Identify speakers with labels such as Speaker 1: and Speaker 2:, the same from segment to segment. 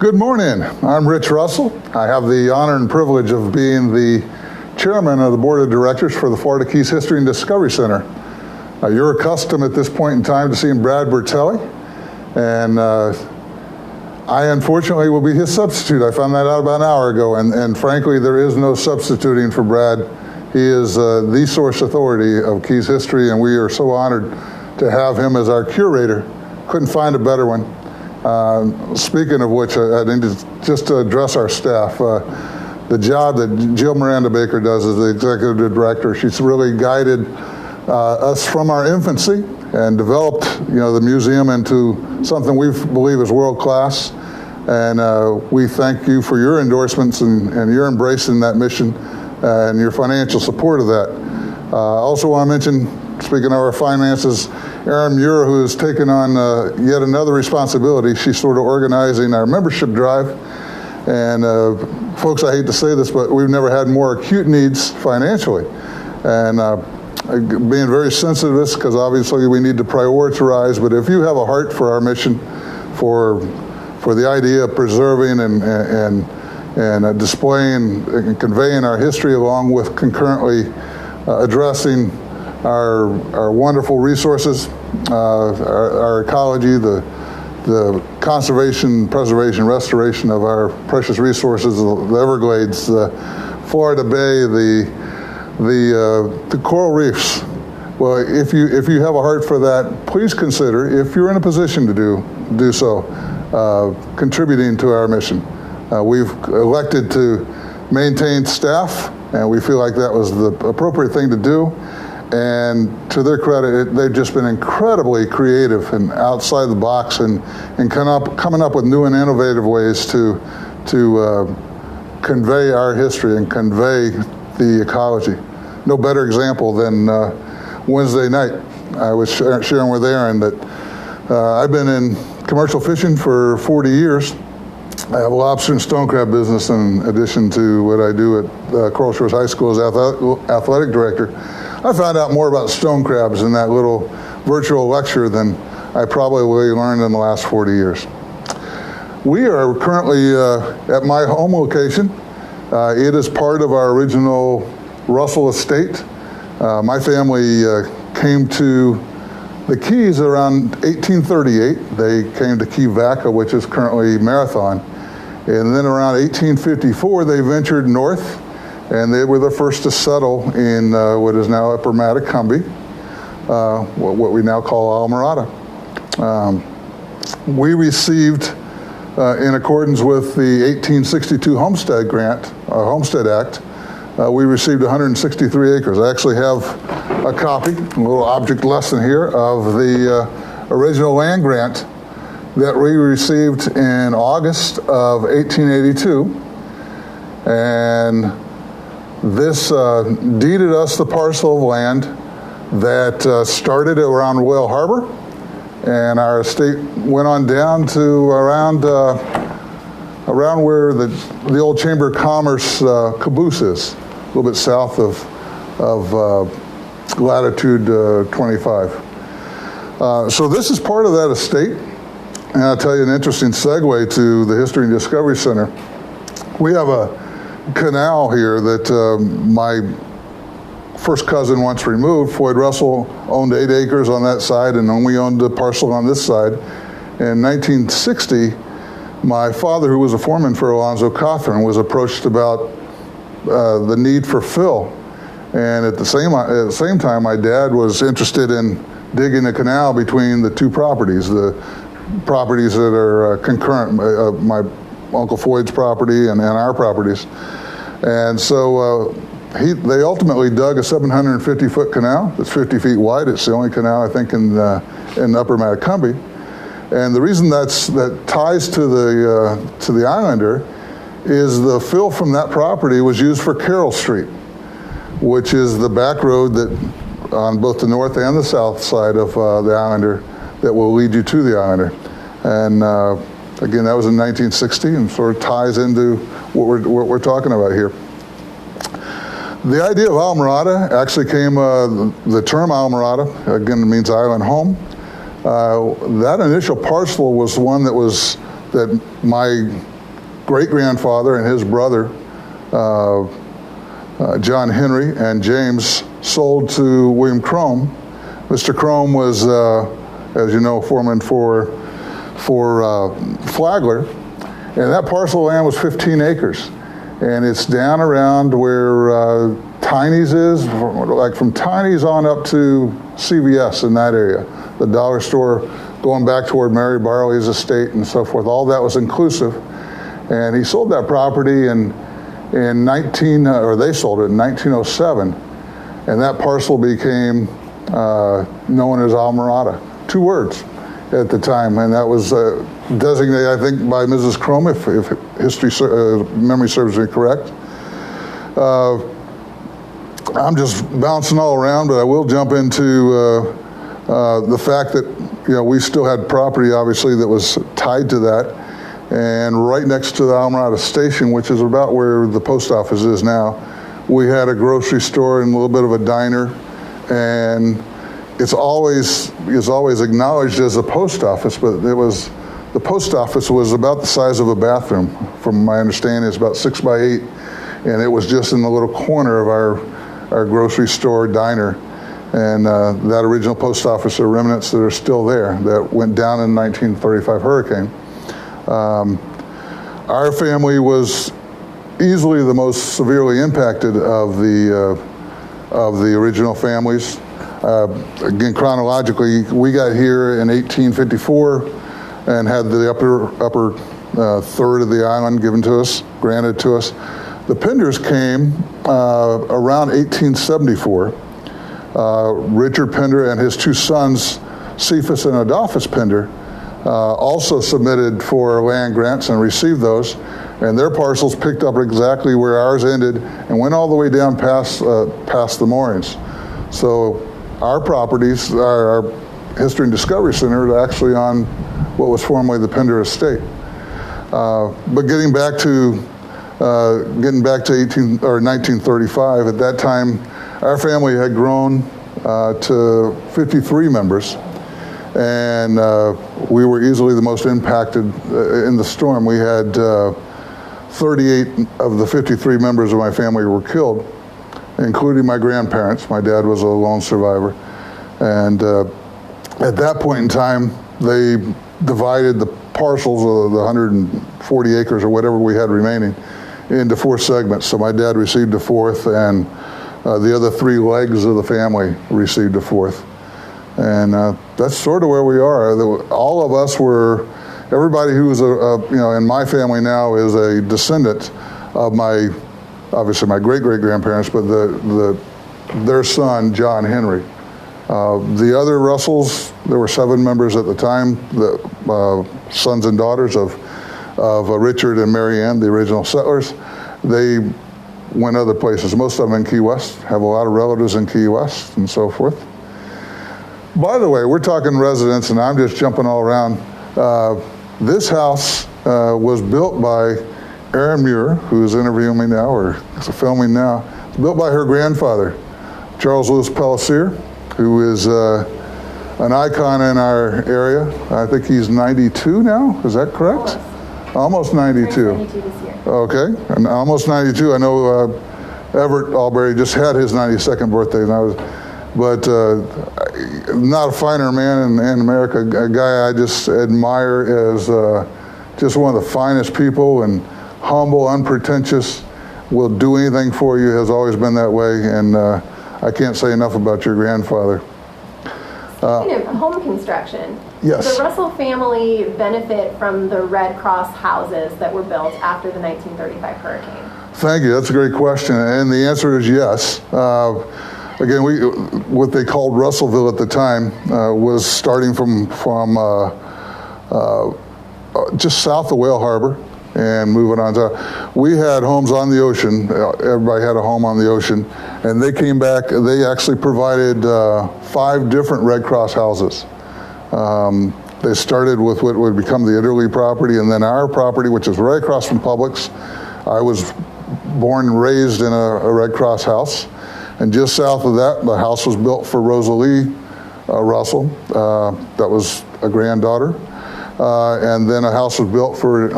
Speaker 1: Good morning. I'm Rich Russell. I have the honor and privilege of being the chairman of the board of directors for the Florida Keys History and Discovery Center. You're accustomed at this point in time to seeing Brad Bertelli, and I unfortunately will be his substitute. I found that out about an hour ago, and frankly, there is no substituting for Brad. He is the source authority of Keys history, and we are so honored to have him as our curator. Couldn't find a better one. Speaking of which, I need to address our staff. The job that Jill Miranda Baker does as the executive director, she's really guided us from our infancy and developed, the museum into something we believe is world class. And we thank you for your endorsements and your embracing that mission and your financial support of that. I also want to mention, speaking of our finances, Erin Muir, who has taken on yet another responsibility. She's sort of organizing our membership drive. And folks, I hate to say this, but we've never had more acute needs financially. And being very sensitive to this, because obviously we need to prioritize, but if you have a heart for our mission, for the idea of preserving and displaying and conveying our history, along with concurrently addressing our wonderful resources, our ecology, the conservation, preservation, restoration of our precious resources, the Everglades, the Florida Bay, the coral reefs. Well, if you have a heart for that, please consider, if you're in a position to do so, contributing to our mission. We've elected to maintain staff, and we feel like that was the appropriate thing to do. And to their credit, they've just been incredibly creative and outside the box, and coming up with new and innovative ways to convey our history and convey the ecology. No better example than Wednesday night. I was sharing with Aaron that I've been in commercial fishing for 40 years. I have a lobster and stone crab business in addition to what I do at Coral Shores High School as athletic director. I found out more about stone crabs in that little virtual lecture than I probably learned in the last 40 years. We are currently at my home location. It is part of our original Russell estate. My family came to the Keys around 1838. They came to Key Vaca, which is currently Marathon. And then around 1854, they ventured north, and they were the first to settle in what is now Upper Matecumbe, what we now call Almirada. We received, in accordance with the 1862 Homestead Act, we received 163 acres. I actually have a copy, a little object lesson here, of the original land grant that we received in August of 1882. And this deeded us the parcel of land that started around Whale Harbor, and our estate went on down to around where the old Chamber of Commerce caboose is, a little bit south of latitude 25. So this is part of that estate, and I'll tell you an interesting segue to the History and Discovery Center. We have a canal here that my first cousin once removed. Floyd Russell owned 8 acres on that side, and then we owned a parcel on this side. In 1960, my father, who was a foreman for Alonzo Cothran, was approached about the need for fill. And at the same time, my dad was interested in digging a canal between the two properties, the properties that are concurrent, my Uncle Floyd's property and our properties. And so they ultimately dug a 750-foot canal that's 50 feet wide. It's the only canal, I think, in Upper Matecumbe. And the reason that ties to the Islander is the fill from that property was used for Carroll Street, which is the back road that on both the north and the south side of the Islander that will lead you to the Islander. And again, that was in 1960, and sort of ties into what we're talking about here. The idea of Almirada actually came, the term Almirada, again, means island home. That initial parcel was one that my great-grandfather and his brother, John Henry and James, sold to William Crome. Mr. Crome was, as you know, foreman for Flagler, and that parcel of land was 15 acres. And it's down around where Tiny's is, like from Tiny's on up to CVS in that area, the dollar store going back toward Mary Barley's estate and so forth. All that was inclusive. And he sold that property they sold it in 1907, and that parcel became known as Almirada. 2 words at the time, and that was designated, I think, by Mrs. Crome, if memory serves me correct. I'm just bouncing all around, but I will jump into the fact that we still had property, obviously, that was tied to that, and right next to the Almirada station, which is about where the post office is now, we had a grocery store and a little bit of a diner, and it's always acknowledged as a post office, but the post office was about the size of a bathroom, from my understanding. It's about 6 by 8, and it was just in the little corner of our grocery store diner. And that original post office, are remnants that are still there that went down in the 1935 hurricane. Our family was easily the most severely impacted of the original families. Again, chronologically, we got here in 1854 and had the upper third of the island granted to us. The Penders came around 1874. Richard Pender and his 2 sons, Cephas and Adolphus Pender, also submitted for land grants and received those, and their parcels picked up exactly where ours ended and went all the way down past the moorings. So our properties, our History and Discovery Center, is actually on what was formerly the Pender Estate. But getting back to 1935, at that time, our family had grown to 53 members, and we were easily the most impacted in the storm. We had 38 of the 53 members of my family were killed, including my grandparents. My dad was a lone survivor. And at that point in time, they divided the parcels of the 140 acres or whatever we had remaining into 4 segments. So my dad received a 4th, and the other 3 legs of the family received a 4th. And that's sort of where we are. All of us were, everybody who was in my family now is a descendant of obviously my great-great-grandparents, but their son, John Henry. The other Russells, there were 7 members at the time, the sons and daughters of Richard and Mary Ann, the original settlers. They went other places, most of them in Key West, have a lot of relatives in Key West and so forth. By the way, we're talking residents, and I'm just jumping all around. This house was built by Erin Muir, who's interviewing me now, or filming now. It's built by her grandfather, Charles Louis Pellissier, who is an icon in our area. I think he's 92 now, is that correct? Almost 92. 92 this year. Okay, and almost 92. I know Everett Albury just had his 92nd birthday, and not a finer man in America, a guy I just admire as just one of the finest people, and humble, unpretentious, will do anything for you, has always been that way, and I can't say enough about your grandfather.
Speaker 2: Speaking of home construction,
Speaker 1: yes.
Speaker 2: Did the Russell family benefit from the Red Cross houses that were built after the 1935 hurricane?
Speaker 1: Thank you, that's a great question, and the answer is yes. Again, what they called Russellville at the time was starting from just south of Whale Harbor and moving on. We had homes on the ocean. Everybody had a home on the ocean. And they came back, they actually provided 5 different Red Cross houses. They started with what would become the Italy property, and then our property, which is right across from Publix. I was born and raised in a Red Cross house. And just south of that, the house was built for Rosalie Russell. That was a granddaughter. And then a house was built for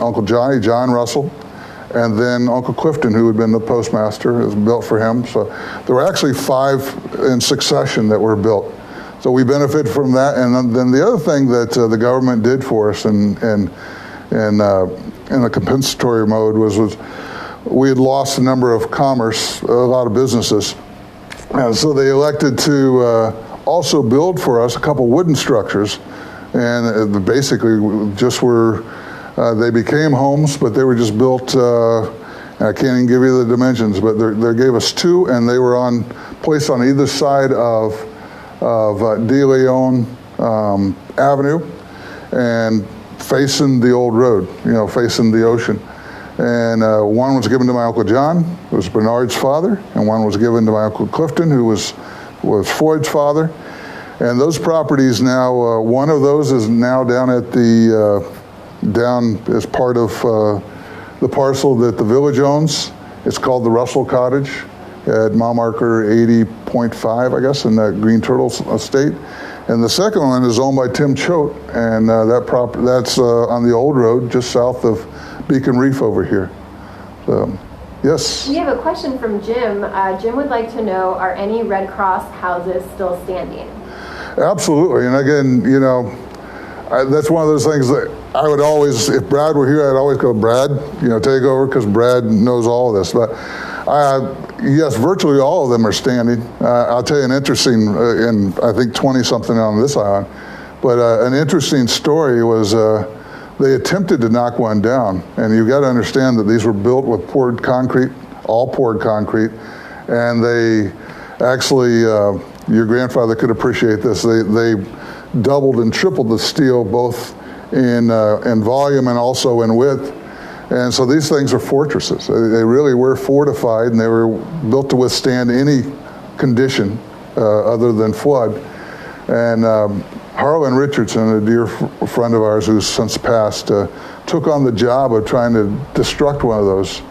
Speaker 1: Uncle Johnny, John Russell, and then Uncle Clifton, who had been the postmaster, was built for him. So there were actually 5 in succession that were built. So we benefit from that. And then the other thing that the government did for us in the compensatory mode was we had lost a number of commerce, a lot of businesses. And so they elected to also build for us a couple wooden structures. And basically just were, they became homes, but they were just built, I can't even give you the dimensions, but they gave us 2, and they were placed on either side of De Leon Avenue and facing the old road, facing the ocean. And one was given to my Uncle John, who was Bernard's father, and one was given to my Uncle Clifton, who was Floyd's father. And those properties now, one of those is now down at down as part of the parcel that the village owns. It's called the Russell Cottage at mile marker 80.5, I guess, in that Green Turtle estate. And the second one is owned by Tim Choate, and that's on the old road just south of Beacon Reef over here. So, yes?
Speaker 2: We have a question from Jim. Jim would like to know, are any Red Cross houses still standing?
Speaker 1: Absolutely. And again, that's one of those things that I would always, if Brad were here, I'd always go, Brad, take over, because Brad knows all of this. But yes, virtually all of them are standing. I'll tell you an interesting, and I think 20-something on this island, but an interesting story was they attempted to knock one down. And you've got to understand that these were built with poured concrete, all poured concrete, and they actually, your grandfather could appreciate this, they doubled and tripled the steel, both in volume and also in width. And so these things are fortresses. They really were fortified, and they were built to withstand any condition other than flood. And Harlan Richardson, a dear friend of ours who's since passed, took on the job of trying to destruct one of those.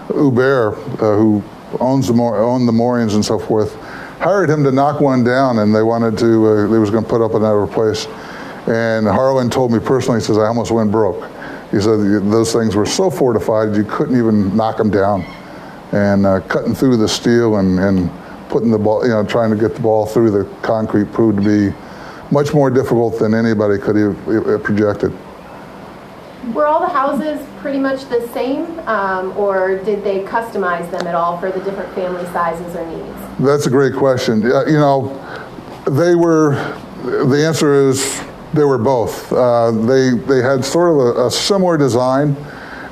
Speaker 1: Hubert, who owned the moorings and so forth, hired him to knock one down, and they wanted to, they was going to put up another place. And Harlan told me personally, he says, I almost went broke. He said those things were so fortified you couldn't even knock them down. And cutting through the steel and putting the ball, trying to get the ball through the concrete proved to be much more difficult than anybody could have projected.
Speaker 2: Were all the houses pretty much the same, or did they customize them at all for the different family sizes or needs? That's
Speaker 1: a great question. They were, the answer is they were both. They had sort of a similar design,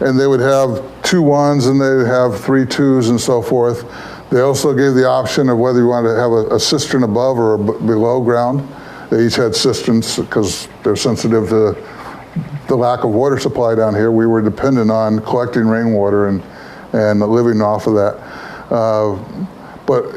Speaker 1: and they would have 2 1s and they'd have 3 2s and so forth. They also gave the option of whether you wanted to have a cistern above or below ground. They each had cisterns because they're sensitive to the lack of water supply down here. We were dependent on collecting rainwater and living off of that. But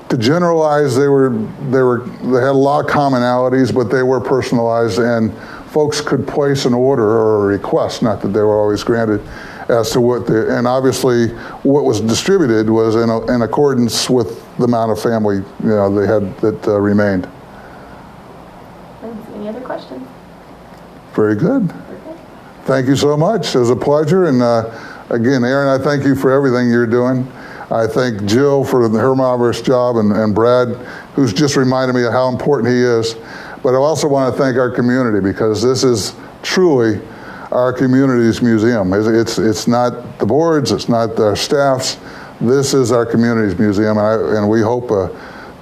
Speaker 1: to generalize, they had a lot of commonalities, but they were personalized, and folks could place an order or a request, not that they were always granted, as to and obviously what was distributed was in accordance with the amount of family they had that remained.
Speaker 2: Any other questions?
Speaker 1: Very good.
Speaker 2: Okay.
Speaker 1: Thank you so much. It was a pleasure. And again, Aaron, I thank you for everything you're doing. I thank Jill for her marvelous job, and Brad, who's just reminded me of how important he is. But I also want to thank our community, because this is truly our community's museum. It's not the boards, it's not our staffs. This is our community's museum, and we hope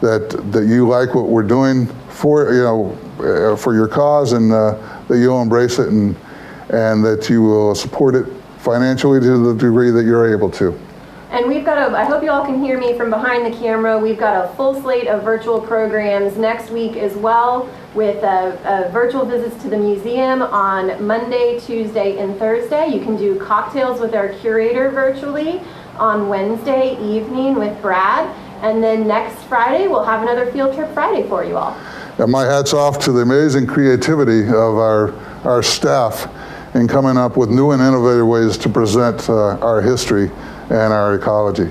Speaker 1: that you like what we're doing for your cause, and that you'll embrace it, and that you will support it financially to the degree that you're able to.
Speaker 2: And we've got I hope you all can hear me from behind the camera. We've got a full slate of virtual programs next week as well, with virtual visits to the museum on Monday, Tuesday, and Thursday. You can do cocktails with our curator virtually on Wednesday evening with Brad. And then next Friday, we'll have another Field Trip Friday for you all.
Speaker 1: And my hat's off to the amazing creativity of our staff in coming up with new and innovative ways to present our history and our ecology.